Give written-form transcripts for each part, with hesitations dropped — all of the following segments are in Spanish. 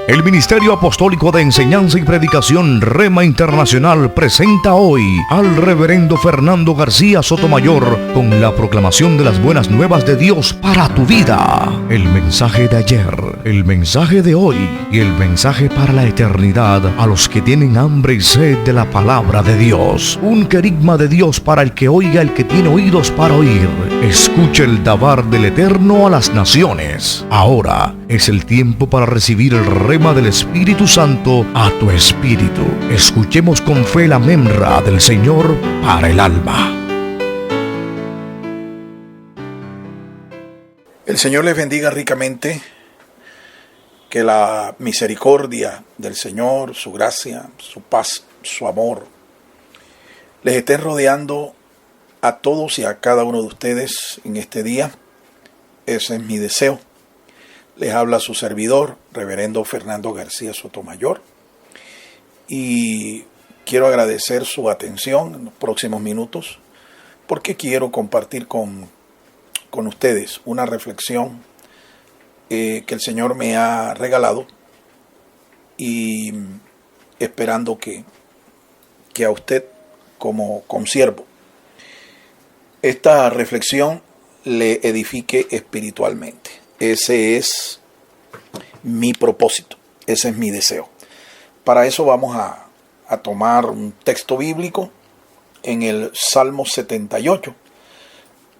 El Ministerio Apostólico de Enseñanza y Predicación Rema Internacional presenta hoy al Reverendo Fernando García Sotomayor con la proclamación de las buenas nuevas de Dios para tu vida. El mensaje de ayer, el mensaje de hoy y el mensaje para la eternidad a los que tienen hambre y sed de la palabra de Dios. Un querigma de Dios para el que oiga, el que tiene oídos para oír. Escuche el dabar del Eterno a las naciones. Ahora es el tiempo para recibir el rema del Espíritu Santo a tu espíritu. Escuchemos con fe la memra del Señor para el alma. El Señor les bendiga ricamente. Que la misericordia del Señor, su gracia, su paz, su amor, les esté rodeando a todos y a cada uno de ustedes en este día. Ese es mi deseo. Les habla su servidor, Reverendo Fernando García Sotomayor. Y quiero agradecer su atención en los próximos minutos, porque quiero compartir con ustedes una reflexión que el Señor me ha regalado, y esperando que a usted como consiervo esta reflexión le edifique espiritualmente. Ese es mi propósito, ese es mi deseo. Para eso vamos a tomar un texto bíblico en el Salmo 78,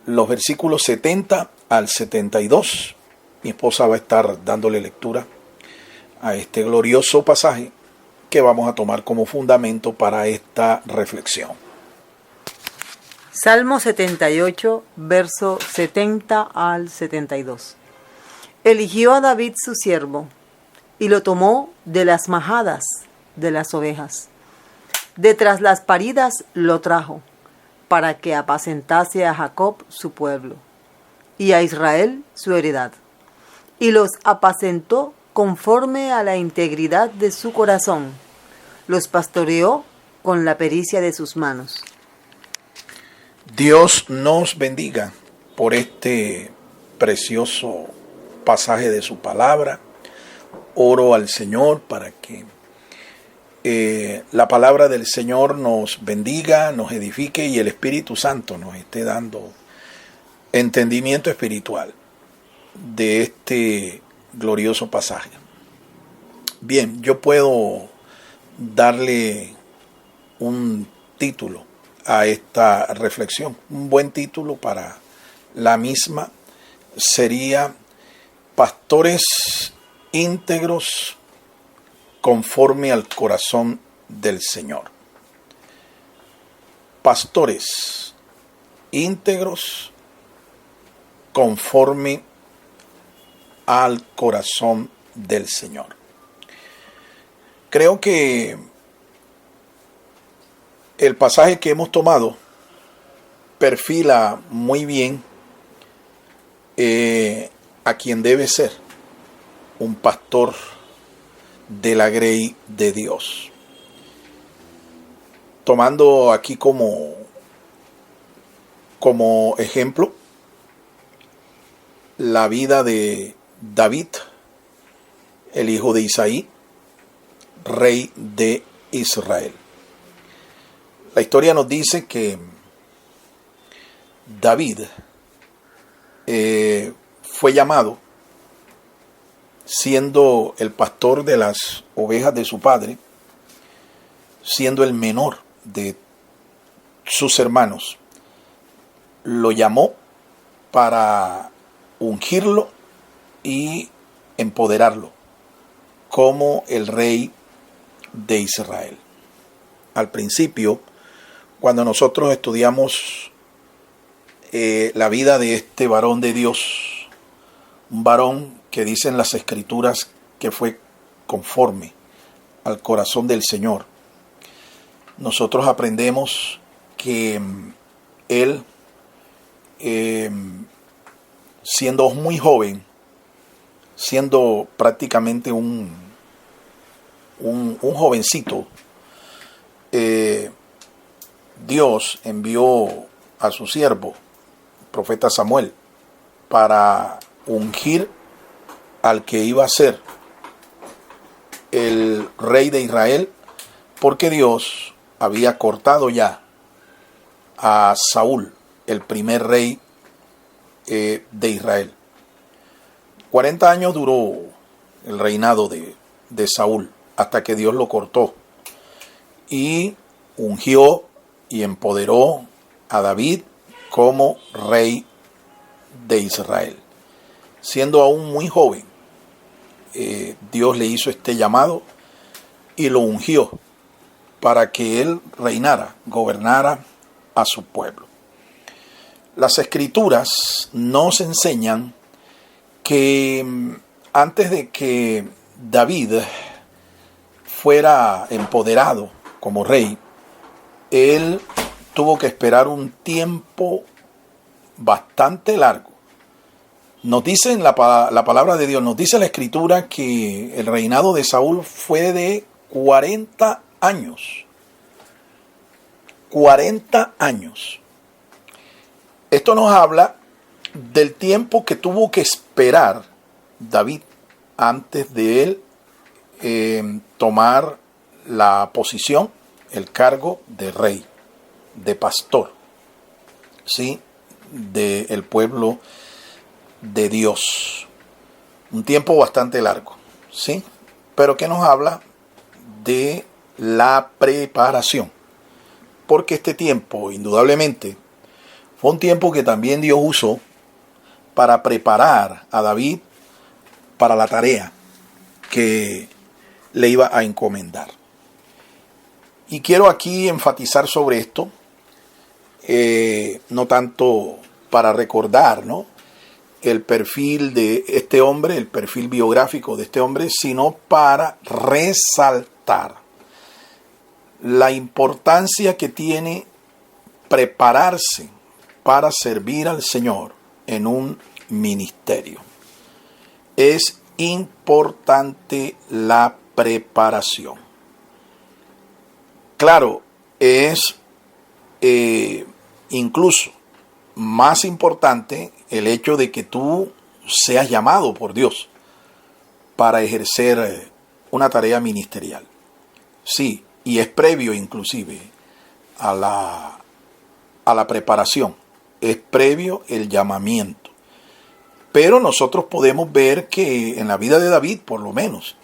los versículos 70 al 72. Mi esposa va a estar dándole lectura a este glorioso pasaje que vamos a tomar como fundamento para esta reflexión. Salmo 78, verso 70 al 72. Eligió a David su siervo, y lo tomó de las majadas de las ovejas. De tras las paridas lo trajo, para que apacentase a Jacob su pueblo, y a Israel su heredad. Y los apacentó conforme a la integridad de su corazón. Los pastoreó con la pericia de sus manos. Dios nos bendiga por este precioso pasaje de su palabra. Oro al Señor para que la palabra del Señor nos bendiga, nos edifique, y el Espíritu Santo nos esté dando entendimiento espiritual de este glorioso pasaje. Bien, yo puedo darle un título a esta reflexión. Un buen título para la misma sería Pastores íntegros conforme al corazón del Señor. Pastores íntegros conforme al corazón del Señor. Creo que el pasaje que hemos tomado perfila muy bien a quien debe ser un pastor de la grey de Dios. Tomando aquí como ejemplo la vida de David, el hijo de Isaí, rey de Israel. La historia nos dice que David fue llamado, siendo el pastor de las ovejas de su padre, siendo el menor de sus hermanos. Lo llamó para ungirlo y empoderarlo como el rey de Israel. Al principio, cuando nosotros estudiamos la vida de este varón de Dios, un varón que dicen las Escrituras que fue conforme al corazón del Señor, nosotros aprendemos que él, siendo muy joven, siendo prácticamente un jovencito, Dios envió a su siervo, el profeta Samuel, para ungir al que iba a ser el rey de Israel, porque Dios había cortado ya a Saúl, el primer rey de Israel. 40 años duró el reinado de Saúl, hasta que Dios lo cortó y ungió y empoderó a David como rey de Israel. Siendo aún muy joven, Dios le hizo este llamado y lo ungió para que él reinara, gobernara a su pueblo. Las escrituras nos enseñan que antes de que David fuera empoderado como rey, él tuvo que esperar un tiempo bastante largo. Nos dice en la palabra de Dios, nos dice la escritura que el reinado de Saúl fue de 40 años. 40 años. Esto nos habla del tiempo que tuvo que esperar David antes de él tomar la posición, el cargo de rey, de pastor, ¿sí?, del pueblo de Dios. Un tiempo bastante largo, ¿sí? Pero que nos habla de la preparación. Porque este tiempo, indudablemente, fue un tiempo que también Dios usó para preparar a David para la tarea que le iba a encomendar. Y quiero aquí enfatizar sobre esto, no tanto para recordar, ¿no?, el perfil de este hombre, el perfil biográfico de este hombre, sino para resaltar la importancia que tiene prepararse para servir al Señor en un ministerio. Es importante la preparación. Claro, es incluso más importante el hecho de que tú seas llamado por Dios para ejercer una tarea ministerial. Sí, y es previo inclusive a la preparación, es previo el llamamiento. Pero nosotros podemos ver que en la vida de David, por lo menos,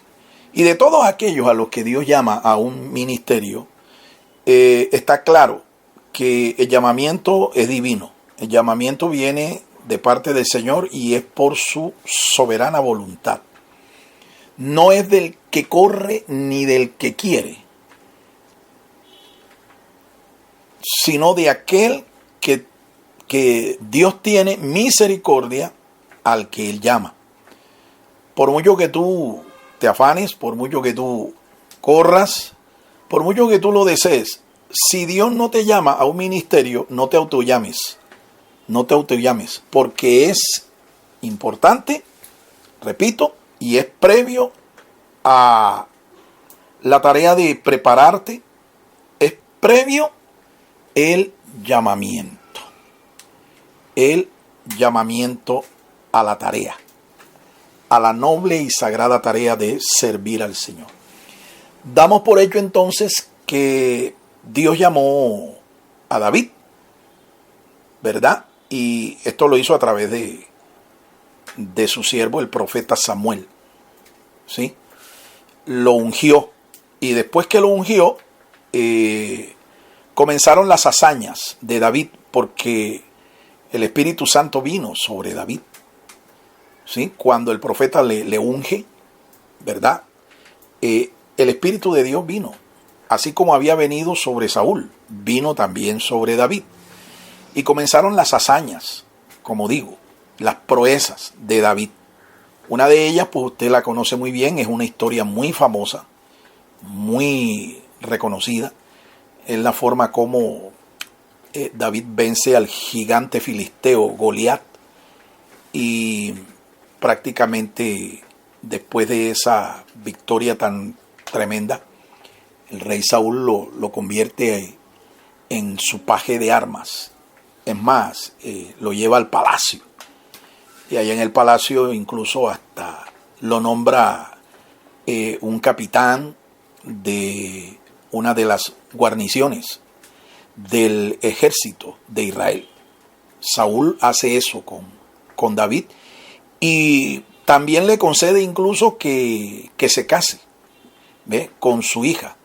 y de todos aquellos a los que Dios llama a un ministerio, está claro que el llamamiento es divino. El llamamiento viene de parte del Señor y es por su soberana voluntad. No es del que corre ni del que quiere, sino de aquel que Dios tiene misericordia al que Él llama. Por mucho que tú te afanes, por mucho que tú corras, por mucho que tú lo desees, si Dios no te llama a un ministerio, no te autollames. No te autollames, porque es importante, repito, y es previo a la tarea de prepararte, es previo el llamamiento a la tarea, a la noble y sagrada tarea de servir al Señor. Damos por hecho entonces que Dios llamó a David, ¿verdad? Y esto lo hizo a través de su siervo, el profeta Samuel, ¿sí? Lo ungió. Y después que lo ungió, comenzaron las hazañas de David, porque el Espíritu Santo vino sobre David, ¿sí? Cuando el profeta le unge, ¿verdad? El Espíritu de Dios vino. Así como había venido sobre Saúl, vino también sobre David. Y comenzaron las hazañas, como digo, las proezas de David. Una de ellas, pues usted la conoce muy bien, es una historia muy famosa, muy reconocida. Es la forma como David vence al gigante filisteo Goliat. Y prácticamente después de esa victoria tan tremenda, el rey Saúl lo convierte en su paje de armas. Es más, lo lleva al palacio. Y allá en el palacio incluso hasta lo nombra un capitán de una de las guarniciones del ejército de Israel. Saúl hace eso con David y también le concede incluso que se case, ¿ve?, con su hija.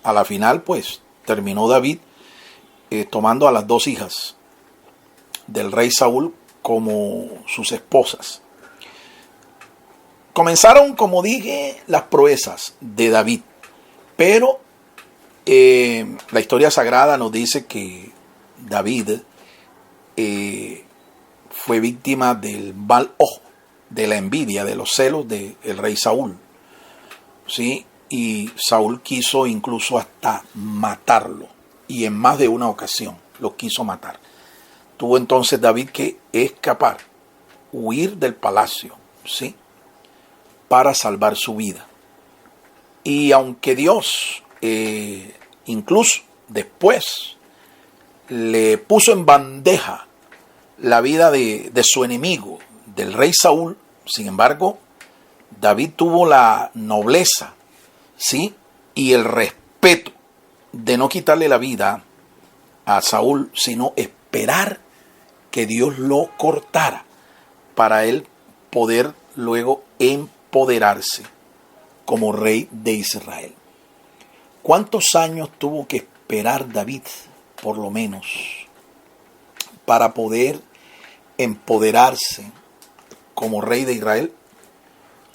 A la final, pues, terminó David tomando a las dos hijas del rey Saúl como sus esposas. Comenzaron, como dije, las proezas de David, pero la historia sagrada nos dice que David fue víctima del mal ojo, de la envidia, de los celos del rey Saúl, ¿sí? Y Saúl quiso incluso hasta matarlo, y en más de una ocasión lo quiso matar. Tuvo entonces David que escapar, huir del palacio, ¿sí?, para salvar su vida. Y aunque Dios incluso después le puso en bandeja la vida de su enemigo, del rey Saúl, sin embargo, David tuvo la nobleza, ¿sí?, y el respeto de no quitarle la vida a Saúl, sino esperar que Dios lo cortara para él poder luego empoderarse como rey de Israel. ¿Cuántos años tuvo que esperar David, por lo menos, para poder empoderarse como rey de Israel?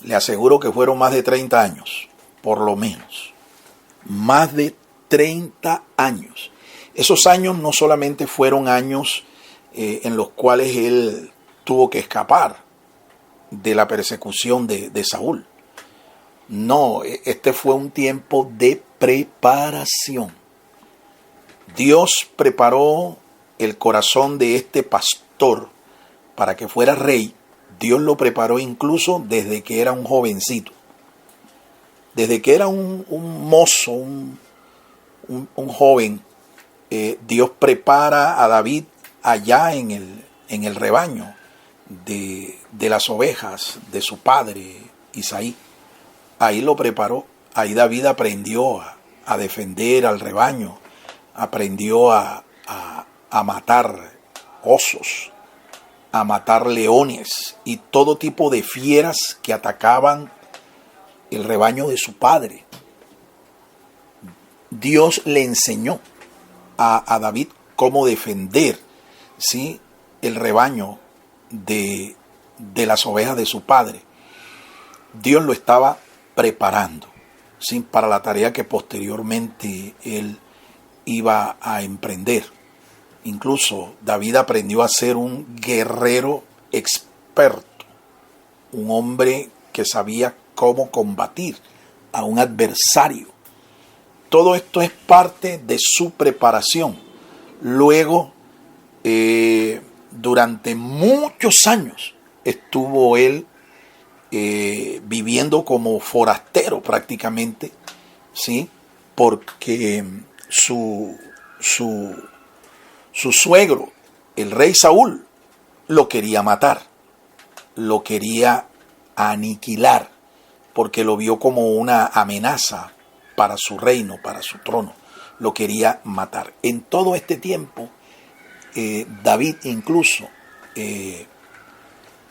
Le aseguro que fueron más de 30 años, por lo menos. Más de 30 años. Esos años no solamente fueron años en los cuales él tuvo que escapar de la persecución de Saúl. No, este fue un tiempo de preparación. Dios preparó el corazón de este pastor para que fuera rey. Dios lo preparó incluso desde que era un jovencito. Desde que era un mozo, un joven, Dios prepara a David allá en el rebaño de las ovejas de su padre Isaí. Ahí lo preparó. Ahí David aprendió a defender al rebaño, aprendió a matar osos, a matar leones y todo tipo de fieras que atacaban el rebaño de su padre. Dios le enseñó a David cómo defender, ¿sí?, el rebaño de las ovejas de su padre. Dios lo estaba preparando, ¿sí?, para la tarea que posteriormente él iba a emprender. Incluso David aprendió a ser un guerrero experto, un hombre que sabía cómo combatir a un adversario. Todo esto es parte de su preparación. Luego, durante muchos años, estuvo él viviendo como forastero prácticamente, ¿sí?, porque su suegro, el rey Saúl, lo quería matar, lo quería aniquilar, porque lo vio como una amenaza para su reino, para su trono. Lo quería matar. En todo este tiempo, David incluso, en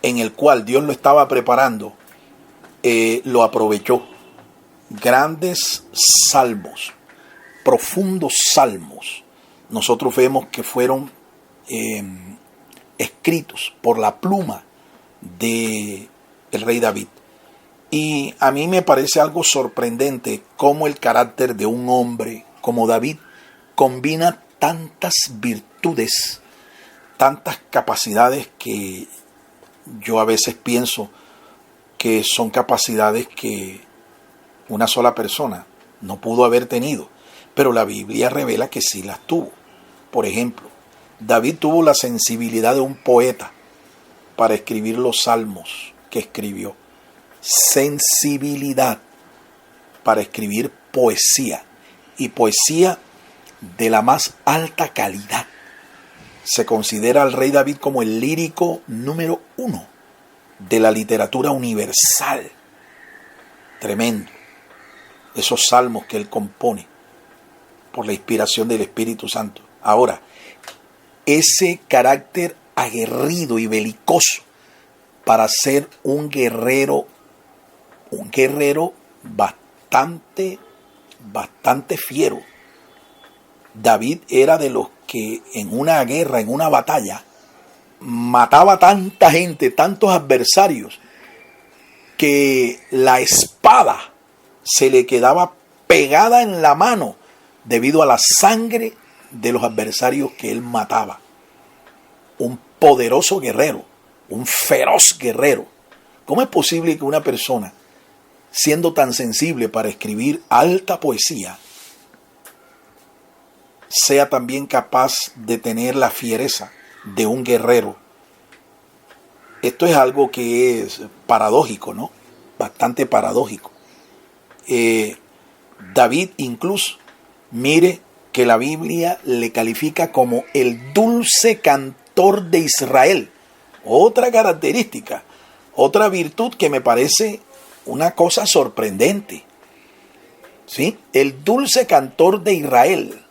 el cual Dios lo estaba preparando, lo aprovechó. Grandes salmos, profundos salmos, nosotros vemos que fueron escritos por la pluma de el rey David. Y a mí me parece algo sorprendente cómo el carácter de un hombre como David combina tantas virtudes, tantas capacidades que yo a veces pienso que son capacidades que una sola persona no pudo haber tenido, pero la Biblia revela que sí las tuvo. Por ejemplo, David tuvo la sensibilidad de un poeta para escribir los salmos que escribió. Sensibilidad para escribir poesía, y poesía de la más alta calidad. Se considera al rey David como el lírico número 1 de la literatura universal. Tremendo. esos salmos que él compone por la inspiración del Espíritu Santo. Ahora, ese carácter aguerrido y belicoso para ser un guerrero bastante fiero. David era de los que en una guerra, en una batalla, mataba tanta gente, tantos adversarios, que la espada se le quedaba pegada en la mano debido a la sangre de los adversarios que él mataba. Un poderoso guerrero, un feroz guerrero. ¿Cómo es posible que una persona, siendo tan sensible para escribir alta poesía, sea también capaz de tener la fiereza de un guerrero? Esto es algo que es paradójico, ¿no? Bastante paradójico. David incluso, mire que la Biblia le califica como el dulce cantor de Israel. Otra característica, otra virtud que me parece una cosa sorprendente. ¿Sí? El dulce cantor de Israel.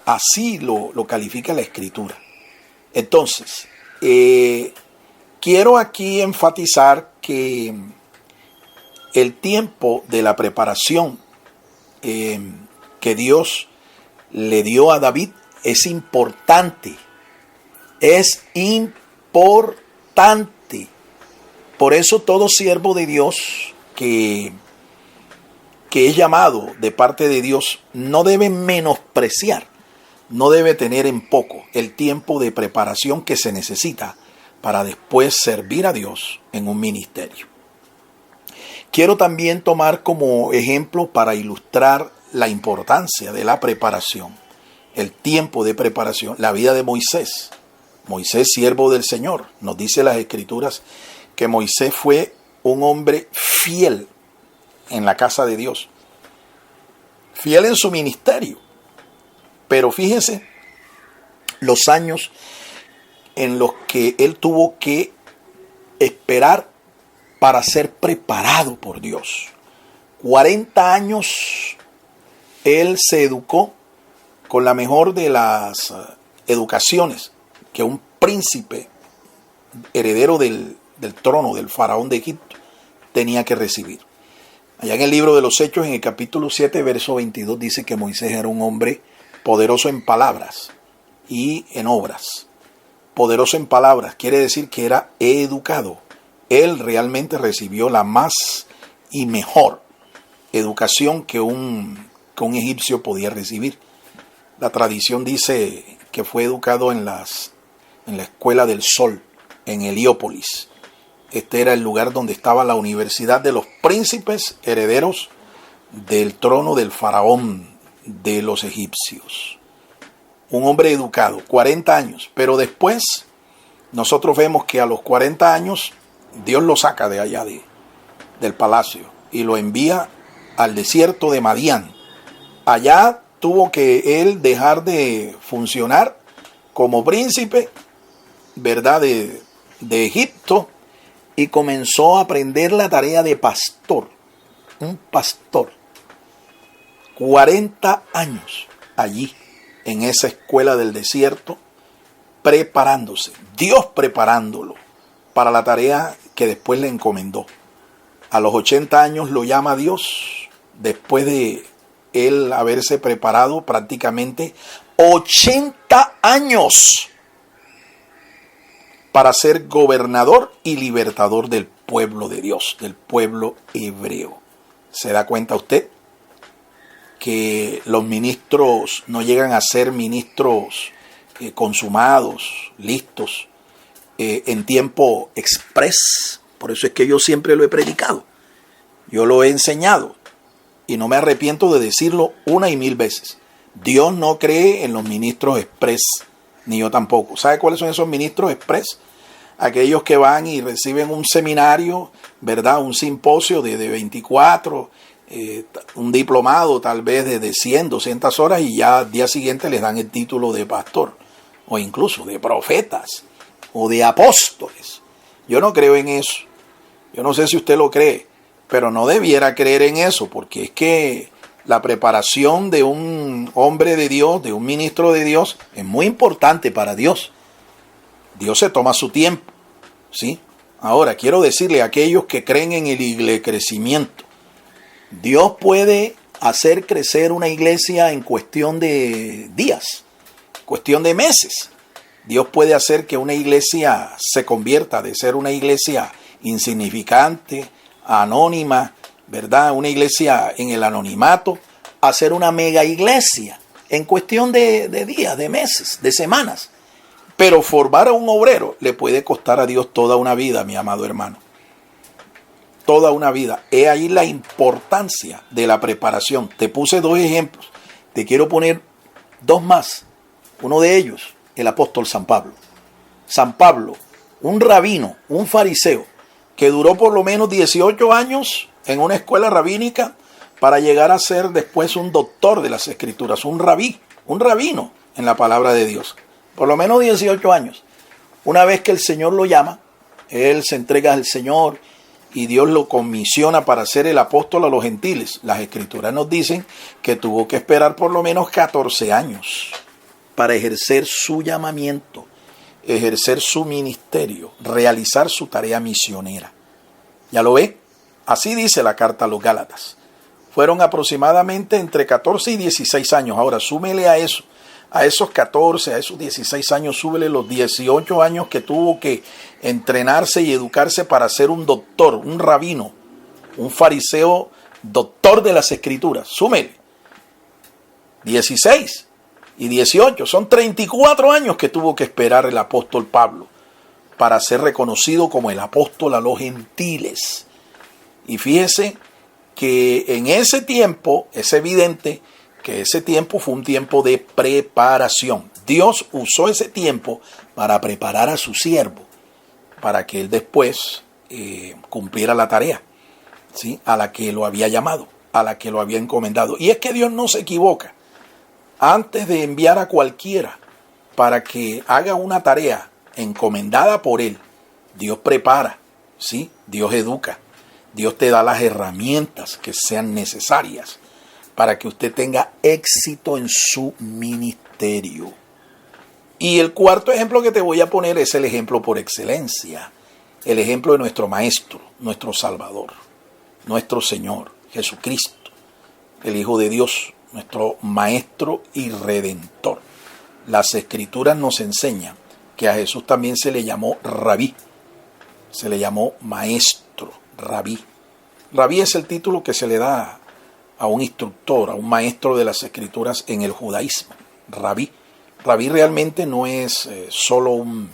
Así lo califica la Escritura. Entonces, quiero aquí enfatizar que el tiempo de la preparación que Dios le dio a David es importante. Es importante. Por eso todo siervo de Dios que es llamado de parte de Dios no debe menospreciar, no debe tener en poco el tiempo de preparación que se necesita para después servir a Dios en un ministerio. Quiero también tomar como ejemplo para ilustrar la importancia de la preparación, el tiempo de preparación, la vida de Moisés. Moisés, siervo del Señor. Nos dice las Escrituras que Moisés fue un hombre fiel en la casa de Dios, fiel en su ministerio. Pero fíjese los años en los que él tuvo que esperar para ser preparado por Dios. 40 años él se educó con la mejor de las educaciones que un príncipe heredero del trono del faraón de Egipto tenía que recibir. Allá en el libro de los Hechos, en el capítulo 7, verso 22, dice que Moisés era un hombre poderoso en palabras y en obras. Poderoso en palabras quiere decir que era educado. Él realmente recibió la más y mejor educación que un egipcio podía recibir. La tradición dice que fue educado en la Escuela del Sol, en Heliópolis. Este era el lugar donde estaba la universidad de los príncipes herederos del trono del faraón de los egipcios. Un hombre educado, 40 años. Pero después nosotros vemos que a los 40 años Dios lo saca de allá del palacio y lo envía al desierto de Madián. Allá tuvo que él dejar de funcionar como príncipe, ¿verdad?, de Egipto, y comenzó a aprender la tarea de pastor. Un pastor. 40 años allí, en esa escuela del desierto, preparándose. Dios preparándolo para la tarea que después le encomendó. A los 80 años lo llama Dios, después de él haberse preparado prácticamente 80 años para ser gobernador y libertador del pueblo de Dios, del pueblo hebreo. ¿Se da cuenta usted que los ministros no llegan a ser ministros consumados, listos, en tiempo express? Por eso es que yo siempre lo he predicado, yo lo he enseñado y no me arrepiento de decirlo una y mil veces. Dios no cree en los ministros express, ni yo tampoco. ¿Sabe cuáles son esos ministros express? Aquellos que van y reciben un seminario, ¿verdad? Un simposio de 24, un diplomado tal vez de 100, 200 horas y ya al día siguiente les dan el título de pastor o incluso de profetas o de apóstoles. Yo no creo en eso. Yo no sé si usted lo cree. Pero no debiera creer en eso, porque es que la preparación de un hombre de Dios, de un ministro de Dios, es muy importante para Dios. Dios se toma su tiempo, ¿sí? Ahora, quiero decirle a aquellos que creen en el crecimiento, Dios puede hacer crecer una iglesia en cuestión de días, cuestión de meses. Dios puede hacer que una iglesia se convierta de ser una iglesia insignificante, anónima, ¿verdad? Una iglesia en el anonimato, a ser una mega iglesia en cuestión de días, de meses, de semanas. Pero formar a un obrero le puede costar a Dios toda una vida, mi amado hermano. Toda una vida. He ahí la importancia de la preparación. Te puse 2 ejemplos. Te quiero poner 2 más. Uno de ellos, el apóstol San Pablo. San Pablo, un rabino, un fariseo, que duró por lo menos 18 años en una escuela rabínica para llegar a ser después un doctor de las Escrituras, un rabino en la palabra de Dios. Por lo menos 18 años. Una vez que el Señor lo llama, él se entrega al Señor y Dios lo comisiona para ser el apóstol a los gentiles. Las Escrituras nos dicen que tuvo que esperar por lo menos 14 años para ejercer su llamamiento, ejercer su ministerio, realizar su tarea misionera. ¿Ya lo ve? Así dice la carta a los Gálatas. Fueron aproximadamente entre 14 y 16 años. Ahora, súmele a eso. A esos 14, a esos 16 años, súbele los 18 años que tuvo que entrenarse y educarse para ser un doctor, un rabino, un fariseo, doctor de las Escrituras. Súmele. 16 y 18, son 34 años que tuvo que esperar el apóstol Pablo para ser reconocido como el apóstol a los gentiles. Y fíjese que en ese tiempo es evidente que ese tiempo fue un tiempo de preparación. Dios usó ese tiempo para preparar a su siervo, para que él después cumpliera la tarea, ¿sí? A la que lo había llamado, a la que lo había encomendado. Y es que Dios no se equivoca. Antes de enviar a cualquiera para que haga una tarea encomendada por él, Dios prepara, ¿sí? Dios educa. Dios te da las herramientas que sean necesarias para que usted tenga éxito en su ministerio. Y el cuarto ejemplo que te voy a poner es el ejemplo por excelencia, el ejemplo de nuestro Maestro, nuestro Salvador, nuestro Señor, Jesucristo, el Hijo de Dios, nuestro Maestro y Redentor. Las Escrituras nos enseñan que a Jesús también se le llamó Rabí, se le llamó Maestro, Rabí. Rabí es el título que se le da a un instructor, a un maestro de las Escrituras en el judaísmo. Rabí. Rabí realmente no es solo un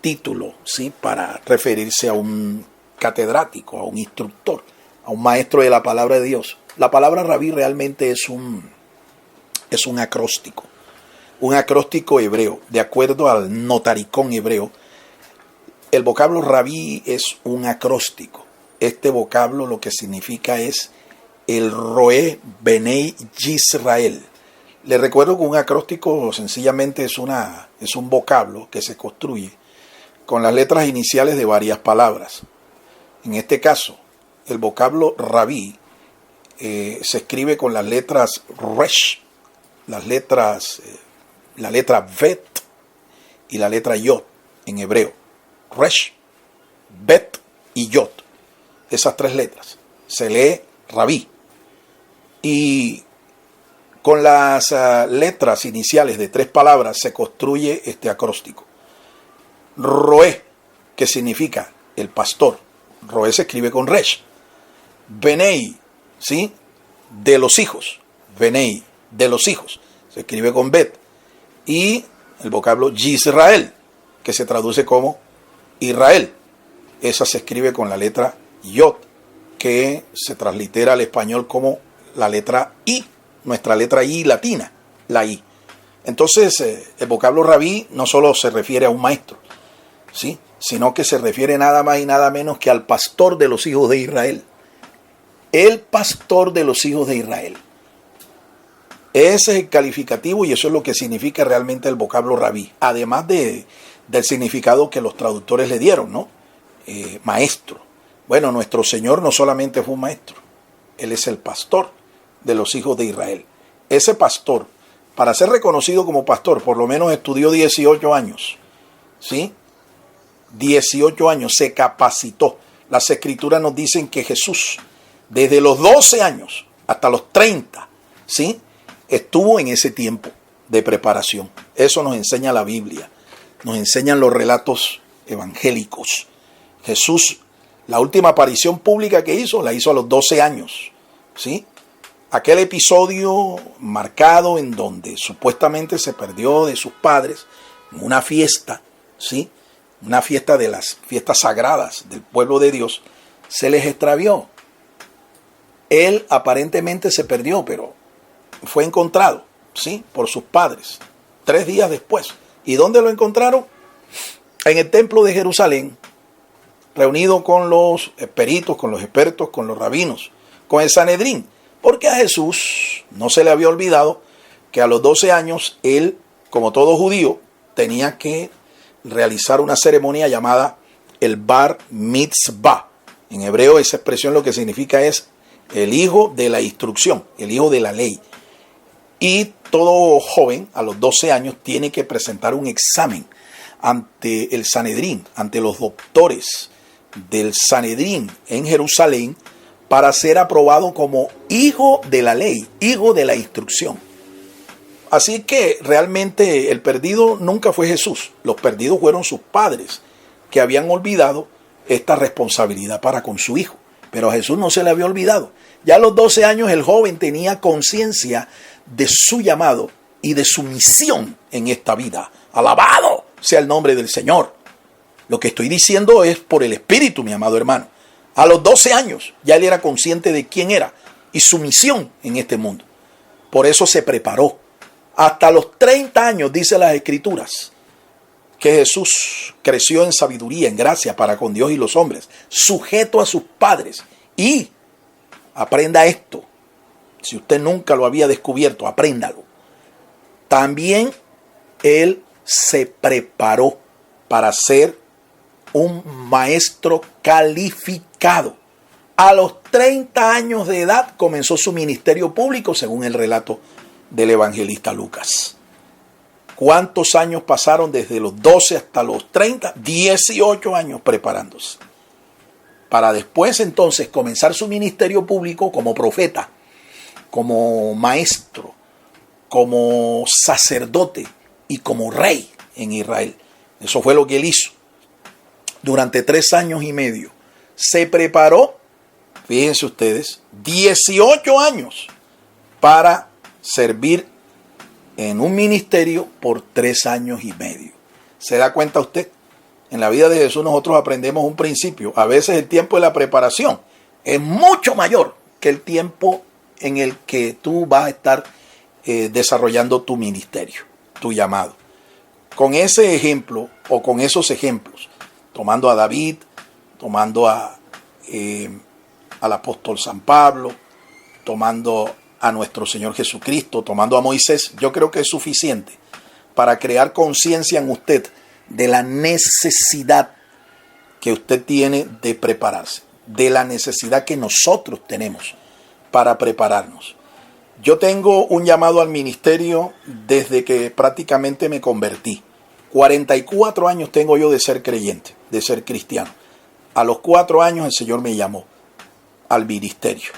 título, ¿sí? Para referirse a un catedrático, a un instructor, a un maestro de la palabra de Dios. La palabra rabí realmente es un acróstico hebreo. De acuerdo al notaricón hebreo, el vocablo rabí es un acróstico. Este vocablo lo que significa es el Roé Benei Yisrael. Le recuerdo que un acróstico sencillamente es un vocablo que se construye con las letras iniciales de varias palabras. En este caso, el vocablo rabí se escribe con las letras resh, la letra bet y la letra yod en hebreo. Resh, bet y yod. Esas 3 letras. Se lee rabí. Y con las letras iniciales de 3 palabras se construye este acróstico. Roé, que significa el pastor. Roé se escribe con resh. Benei, ¿sí? De los hijos. Benei, de los hijos. Se escribe con bet. Y el vocablo Yisrael, que se traduce como Israel. Esa se escribe con la letra Yod, que se translitera al español como la letra I, nuestra letra I latina, la I. Entonces, el vocablo rabí no solo se refiere a un maestro, ¿sí? Sino que se refiere nada más y nada menos que al pastor de los hijos de Israel. El pastor de los hijos de Israel. Ese es el calificativo y eso es lo que significa realmente el vocablo rabí. Además del significado que los traductores le dieron, ¿no? Maestro. Bueno, nuestro Señor no solamente fue un maestro, Él es el pastor de los hijos de Israel. Ese pastor, para ser reconocido como pastor, por lo menos estudió 18 años, ¿sí? 18 años, se capacitó. Las escrituras nos dicen que Jesús, desde los 12 años hasta los 30, ¿sí?, estuvo en ese tiempo de preparación. Eso nos enseña la Biblia, nos enseñan los relatos evangélicos. Jesús, la última aparición pública que hizo, la hizo a los 12 años, ¿sí? Aquel episodio marcado en donde supuestamente se perdió de sus padres en una fiesta, ¿sí?, una fiesta de las fiestas sagradas del pueblo de Dios, se les extravió. Él aparentemente se perdió, pero fue encontrado, ¿sí?, por sus padres 3 días después. ¿Y dónde lo encontraron? En el templo de Jerusalén, reunido con los peritos, con los expertos, con los rabinos, con el Sanedrín, porque a Jesús no se le había olvidado que a los 12 años él, como todo judío, tenía que realizar una ceremonia llamada el Bar Mitzvah. En hebreo esa expresión lo que significa es el hijo de la instrucción, el hijo de la ley. Y todo joven a los 12 años tiene que presentar un examen ante el Sanedrín, ante los doctores del Sanedrín en Jerusalén, para ser aprobado como hijo de la ley, hijo de la instrucción. Así que realmente el perdido nunca fue Jesús. Los perdidos fueron sus padres, que habían olvidado esta responsabilidad para con su hijo. Pero a Jesús no se le había olvidado. Ya a los 12 años el joven tenía conciencia de su llamado y de su misión en esta vida. Alabado sea el nombre del Señor. Lo que estoy diciendo es por el Espíritu, mi amado hermano. A los 12 años ya él era consciente de quién era y su misión en este mundo. Por eso se preparó. Hasta los 30 años, dice las Escrituras, que Jesús creció en sabiduría, en gracia para con Dios y los hombres, sujeto a sus padres. Y aprenda esto, si usted nunca lo había descubierto, apréndalo. También él se preparó para ser un maestro calificado. A los 30 años de edad comenzó su ministerio público, según el relato del evangelista Lucas. ¿Cuántos años pasaron desde los 12 hasta los 30? 18 años preparándose. Para después entonces comenzar su ministerio público como profeta, como maestro, como sacerdote y como rey en Israel. Eso fue lo que él hizo. Durante 3 años y medio se preparó, fíjense ustedes, 18 años para servir en un ministerio por 3 años y medio. ¿Se da cuenta usted? En la vida de Jesús nosotros aprendemos un principio. A veces el tiempo de la preparación es mucho mayor que el tiempo en el que tú vas a estar desarrollando tu ministerio, tu llamado. Con ese ejemplo o con esos ejemplos, tomando a David, tomando al apóstol San Pablo, tomando a nuestro Señor Jesucristo, tomando a Moisés, yo creo que es suficiente para crear conciencia en usted de la necesidad que usted tiene de prepararse, de la necesidad que nosotros tenemos para prepararnos. Yo tengo un llamado al ministerio desde que prácticamente me convertí. 44 años tengo yo de ser creyente, de ser cristiano. A los 4 años el Señor me llamó al ministerio.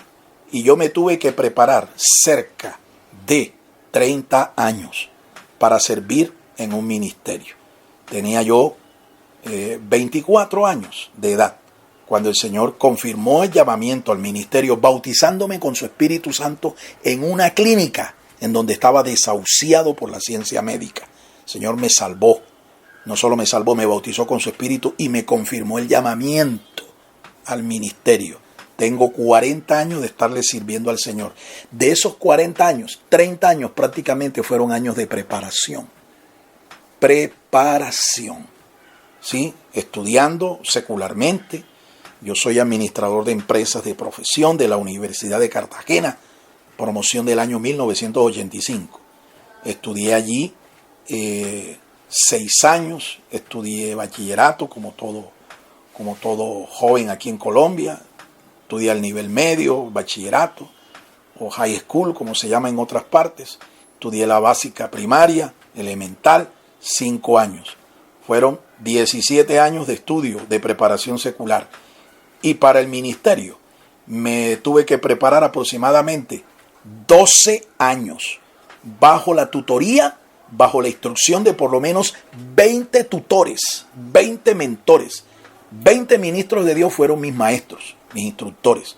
Y yo me tuve que preparar cerca de 30 años para servir en un ministerio. Tenía yo 24 años de edad cuando el Señor confirmó el llamamiento al ministerio, bautizándome con su Espíritu Santo en una clínica en donde estaba desahuciado por la ciencia médica. El Señor me salvó. No solo me salvó, me bautizó con su Espíritu y me confirmó el llamamiento al ministerio. Tengo 40 años de estarle sirviendo al Señor. De esos 40 años, 30 años prácticamente fueron años de preparación. Preparación. ¿Sí? Estudiando secularmente. Yo soy administrador de empresas de profesión de la Universidad de Cartagena. Promoción del año 1985. Estudié allí 6 años. Estudié bachillerato como todo como todo joven aquí en Colombia. Estudié al nivel medio, bachillerato o high school, como se llama en otras partes. Estudié la básica primaria, elemental, 5 años. Fueron 17 años de estudio, de preparación secular. Y para el ministerio me tuve que preparar aproximadamente 12 años, bajo la tutoría, bajo la instrucción de por lo menos 20 tutores, 20 mentores. 20 ministros de Dios fueron mis maestros, mis instructores,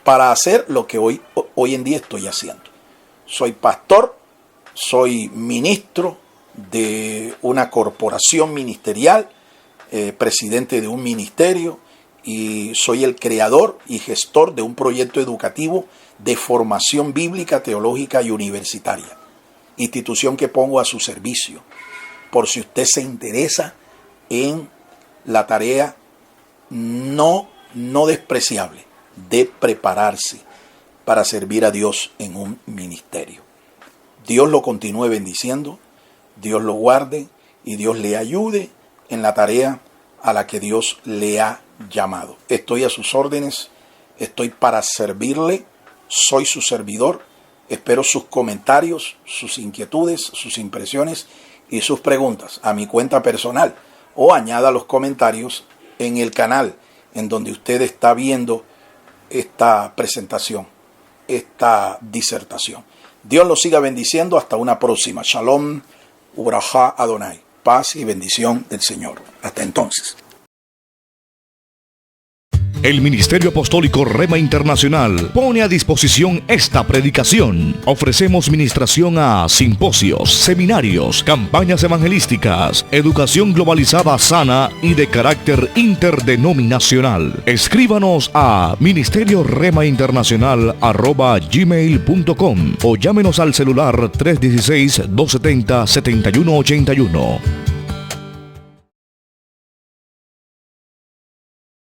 para hacer lo que hoy en día estoy haciendo. Soy pastor, soy ministro de una corporación ministerial, presidente de un ministerio, y soy el creador y gestor de un proyecto educativo de formación bíblica, teológica y universitaria, institución que pongo a su servicio, por si usted se interesa en la tarea no despreciable de prepararse para servir a Dios en un ministerio. Dios lo continúe bendiciendo, Dios lo guarde y Dios le ayude en la tarea a la que Dios le ha llamado. Estoy a sus órdenes, estoy para servirle, soy su servidor. Espero sus comentarios, sus inquietudes, sus impresiones y sus preguntas a mi cuenta personal, o añada los comentarios en el canal en donde usted está viendo esta presentación, esta disertación. Dios los siga bendiciendo. Hasta una próxima. Shalom, Ubrajá Adonai. Paz y bendición del Señor. Hasta entonces. El Ministerio Apostólico Rema Internacional pone a disposición esta predicación. Ofrecemos ministración a simposios, seminarios, campañas evangelísticas, educación globalizada sana y de carácter interdenominacional. Escríbanos a ministerio-rema-internacional@gmail.com o llámenos al celular 316-270-7181.